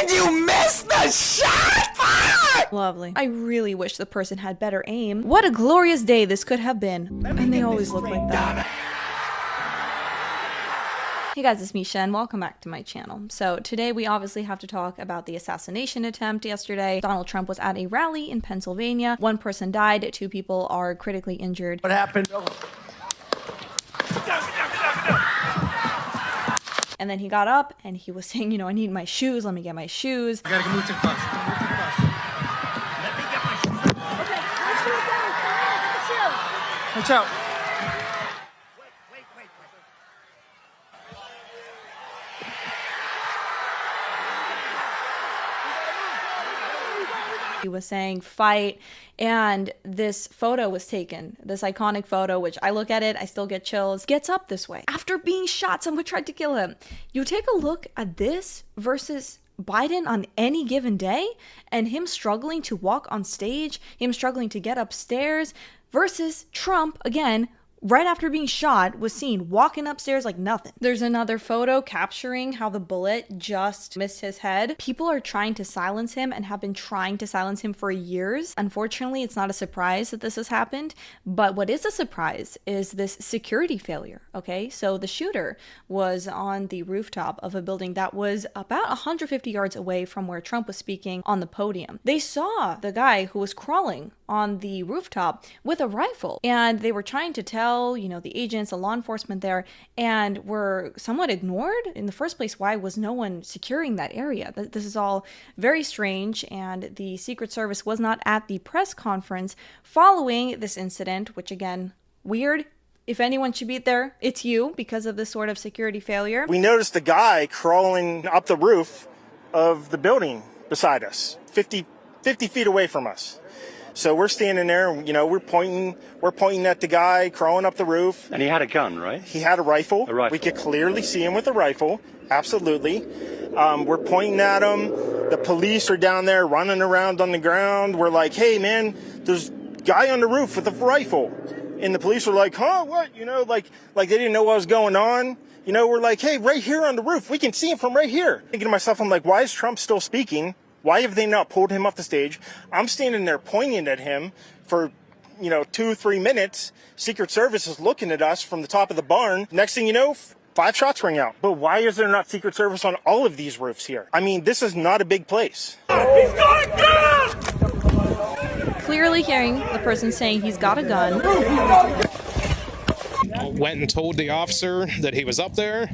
And you missed the shot! Fuck! Lovely. I really wish the person had better aim. What a glorious day this could have been. And they always look like that. Hey guys, it's Misha and welcome back to my channel. So today we obviously have to talk about the assassination attempt yesterday. Donald Trump was at a rally in Pennsylvania. One person died, 2 people are critically injured. What happened? And then he got up and he was saying, you know, I need my shoes, let me get my shoes. I gotta move to the bus. Let me get my shoes. Okay, let's do it down. Watch out. Wait. He was saying fight, and this photo was taken, this iconic photo, which I look at it, I still get chills, gets up this way. After being shot, someone tried to kill him. You take a look at this versus Biden on any given day, and him struggling to walk on stage, him struggling to get upstairs, versus Trump, again, right after being shot, was seen walking upstairs like nothing. There's another photo capturing how the bullet just missed his head. People are trying to silence him and have been trying to silence him for years. Unfortunately, it's not a surprise that this has happened, but what is a surprise is this security failure, okay? So the shooter was on the rooftop of a building that was about 150 yards away from where Trump was speaking on the podium. They saw the guy who was crawling on the rooftop with a rifle, and they were trying to tell, you know, the agents, the law enforcement there, and were somewhat ignored. In the first place, why was no one securing that area? This is all very strange, and the Secret Service was not at the press conference following this incident, which again, weird. If anyone should be there, it's you, because of this sort of security failure. We noticed a guy crawling up the roof of the building beside us, 50 feet away from us. So we're standing there, you know, we're pointing at the guy crawling up the roof. And he had a gun, right? He had a rifle. A rifle. We could clearly see him with a rifle. Absolutely. We're pointing at him. The police are down there running around on the ground. We're like, hey, man, there's a guy on the roof with a rifle. And the police are like, huh, what? You know, like they didn't know what was going on. You know, we're like, hey, right here on the roof. We can see him from right here. Thinking to myself, I'm like, why is Trump still speaking? Why have they not pulled him off the stage? I'm standing there pointing at him for, 2-3 minutes. Secret Service is looking at us from the top of the barn. Next thing you know, 5 shots ring out. But why is there not Secret Service on all of these roofs here? I mean, this is not a big place. He's got a gun! Clearly hearing the person saying he's got a gun. Went and told the officer that he was up there.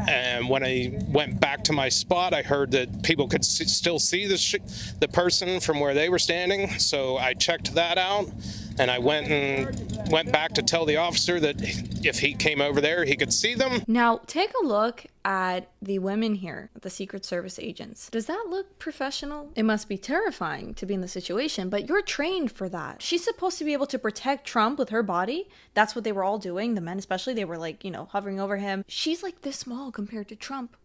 And when I went back to my spot, I heard that people could still see the person from where they were standing. So I checked that out, and I went back to tell the officer that if he came over there, he could see them. Now, take a look at the women here, the Secret Service agents. Does that look professional? It must be terrifying to be in the situation, but you're trained for that. She's supposed to be able to protect Trump with her body. That's what they were all doing. The men especially, they were like, hovering over him. She's like this small compared to Trump.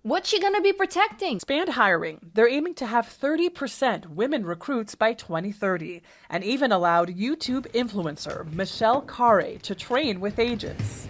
What's she gonna be protecting? Expand hiring. They're aiming to have 30% women recruits by 2030, and even allowed YouTube influencer Michelle Carre to train with agents.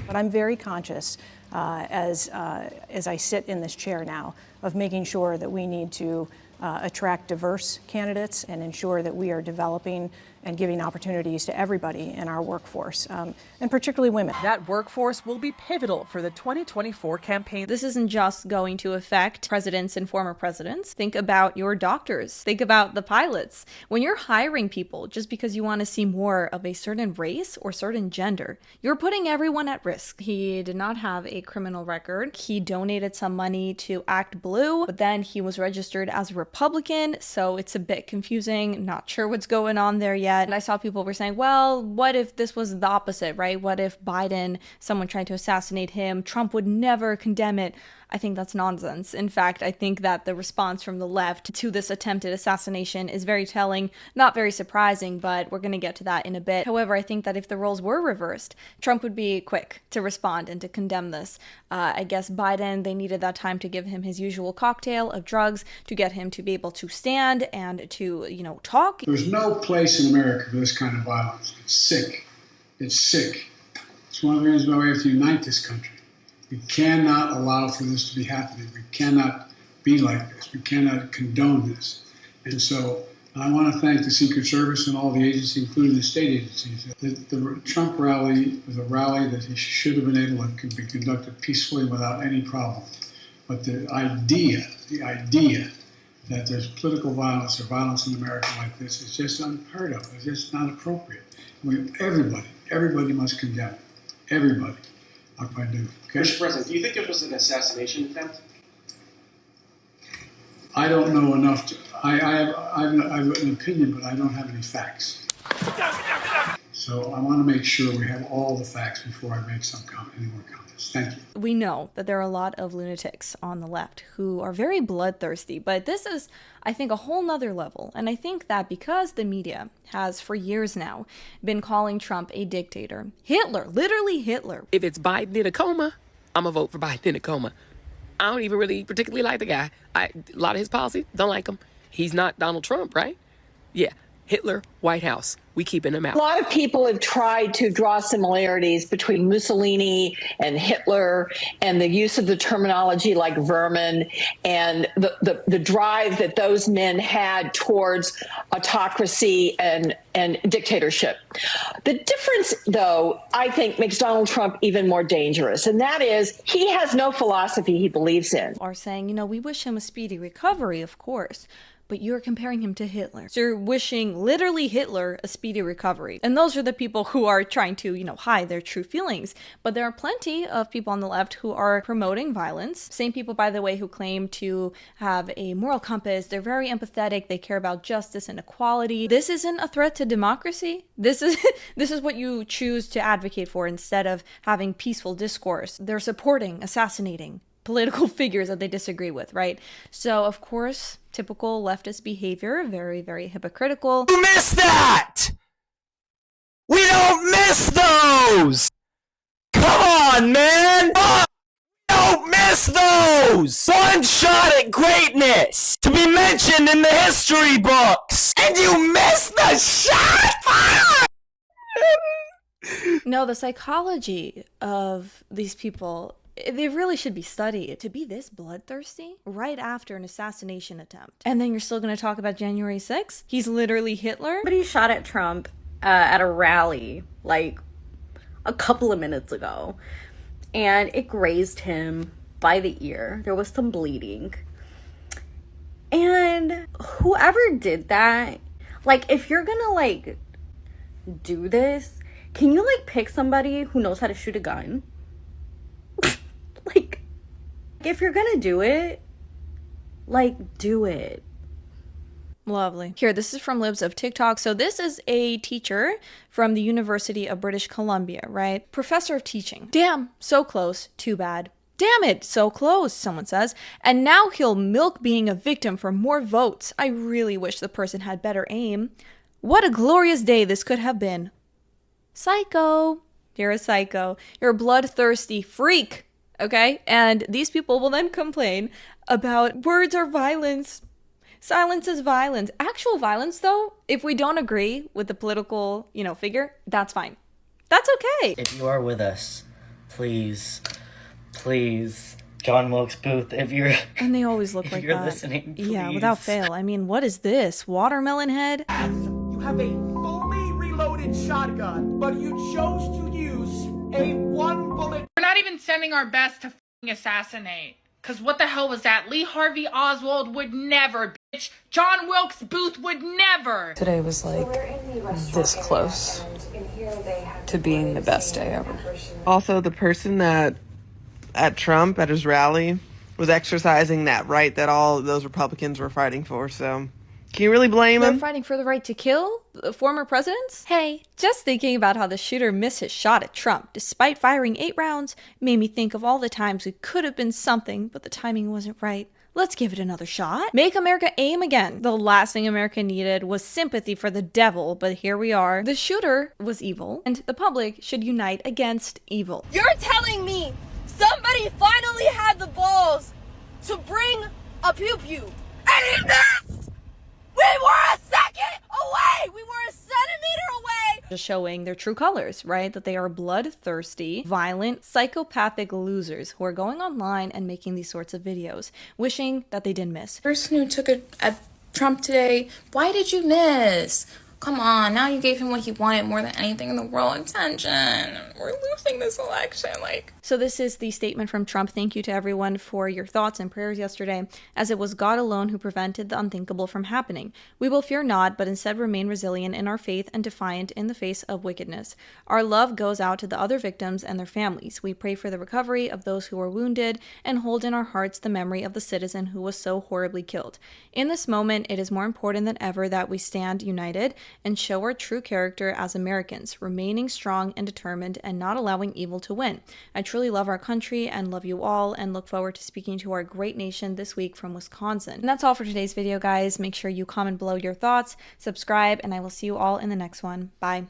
But I'm very conscious as I sit in this chair now of making sure that we need to attract diverse candidates and ensure that we are developing and giving opportunities to everybody in our workforce, and particularly women. That workforce will be pivotal for the 2024 campaign. This isn't just going to affect presidents and former presidents. Think about your doctors. Think about the pilots. When you're hiring people just because you want to see more of a certain race or certain gender, you're putting everyone at risk. He did not have a criminal record. He donated some money to Act Blue, but then he was registered as a Republican, so it's a bit confusing. Not sure what's going on there yet. And I saw people were saying, well, what if this was the opposite, right? What if Biden, someone tried to assassinate him, Trump would never condemn it? I think that's nonsense. In fact, I think that the response from the left to this attempted assassination is very telling, not very surprising, but we're going to get to that in a bit. However, I think that if the roles were reversed, Trump would be quick to respond and to condemn this. I guess Biden, they needed that time to give him his usual cocktail of drugs to get him to be able to stand and to, talk. There's no place in America for this kind of violence. It's sick. It's sick. It's one of the reasons why we have to unite this country. We cannot allow for this to be happening. We cannot be be like this. We cannot condone this. And so I want to thank the Secret Service and all the agencies, including the state agencies. The Trump rally was a rally that he should have been able to be conducted peacefully without any problem. But the idea that there's political violence or violence in America like this is just unheard of. It's just not appropriate. Everybody must condemn it. Everybody. I do. Okay? Mr. President, do you think it was an assassination attempt? I don't know enough to. I have an opinion, but I don't have any facts. So I want to make sure we have all the facts before I make any more comments. Thank you. We know that there are a lot of lunatics on the left who are very bloodthirsty, but this is, I think, a whole nother level. And I think that because the media has for years now been calling Trump a dictator, Hitler, literally Hitler. If it's Biden in a coma, I'm going to vote for Biden in a coma. I don't even really particularly like the guy. A lot of his policy, don't like him. He's not Donald Trump, right? Yeah, Hitler, White House. We keeping him out. A lot of people have tried to draw similarities between Mussolini and Hitler and the use of the terminology like vermin and the drive that those men had towards autocracy and dictatorship. The difference, though, I think makes Donald Trump even more dangerous, and that is he has no philosophy he believes in. Are saying, we wish him a speedy recovery, of course. But you're comparing him to Hitler. So you're wishing literally Hitler a speedy recovery. And those are the people who are trying to, hide their true feelings. But there are plenty of people on the left who are promoting violence. Same people, by the way, who claim to have a moral compass. They're very empathetic. They care about justice and equality. This isn't a threat to democracy. This is what you choose to advocate for instead of having peaceful discourse. They're supporting assassinating political figures that they disagree with, right? So, of course, typical leftist behavior, very, very hypocritical. You missed that! We don't miss those! Come on, man! We don't miss those! One shot at greatness! To be mentioned in the history books! And you missed the shot! No, the psychology of these people, they really should be studied. To be this bloodthirsty right after an assassination attempt. And then you're still going to talk about January 6th? He's literally Hitler? Somebody shot at Trump at a rally like a couple of minutes ago. And it grazed him by the ear. There was some bleeding. And whoever did that, if you're going to do this, can you pick somebody who knows how to shoot a gun? If you're gonna do it, do it. Lovely. Here, this is from Libs of TikTok. So this is a teacher from the University of British Columbia, right? Professor of teaching. Damn, so close, too bad. Damn it, so close, someone says. And now he'll milk being a victim for more votes. I really wish the person had better aim. What a glorious day this could have been. Psycho. You're a psycho. You're a bloodthirsty freak. Okay? And these people will then complain about words are violence. Silence is violence. Actual violence, though, if we don't agree with the political, figure, that's fine. That's okay. If you are with us, please, John Wilkes Booth, if you're... And they always look like you're that. Listening, please. Yeah, without fail. I mean, what is this? Watermelon head? You have a fully reloaded shotgun, but you chose to use a one bullet. We're not even sending our best to f***ing assassinate. Cause what the hell was that? Lee Harvey Oswald would never, bitch. John Wilkes Booth would never. Today was this close to being the best day ever. Also, the person that at Trump at his rally was exercising that right that all those Republicans were fighting for, so can you really blame They're him? fighting for the right to kill former presidents? Hey, just thinking about how the shooter missed his shot at Trump despite firing 8 rounds made me think of all the times it could have been something, but the timing wasn't right. Let's give it another shot. Make America aim again. The last thing America needed was sympathy for the devil, but here we are. The shooter was evil, and the public should unite against evil. You're telling me somebody finally had the balls to bring a pew-pew, and he missed! We were a second away! We were a centimeter away just showing their true colors, right? That they are bloodthirsty, violent, psychopathic losers who are going online and making these sorts of videos, wishing that they didn't miss. Person who took a Trump today, why did you miss? Come on, now you gave him what he wanted more than anything in the world, attention. We're losing this election, like. So this is the statement from Trump. Thank you to everyone for your thoughts and prayers yesterday, as it was God alone who prevented the unthinkable from happening. We will fear not, but instead remain resilient in our faith and defiant in the face of wickedness. Our love goes out to the other victims and their families. We pray for the recovery of those who were wounded and hold in our hearts the memory of the citizen who was so horribly killed. In this moment, it is more important than ever that we stand united and show our true character as Americans, remaining strong and determined and not allowing evil to win. I truly love our country and love you all, and look forward to speaking to our great nation this week from Wisconsin. And that's all for today's video, guys. Make sure you comment below your thoughts, subscribe, and I will see you all in the next one. Bye.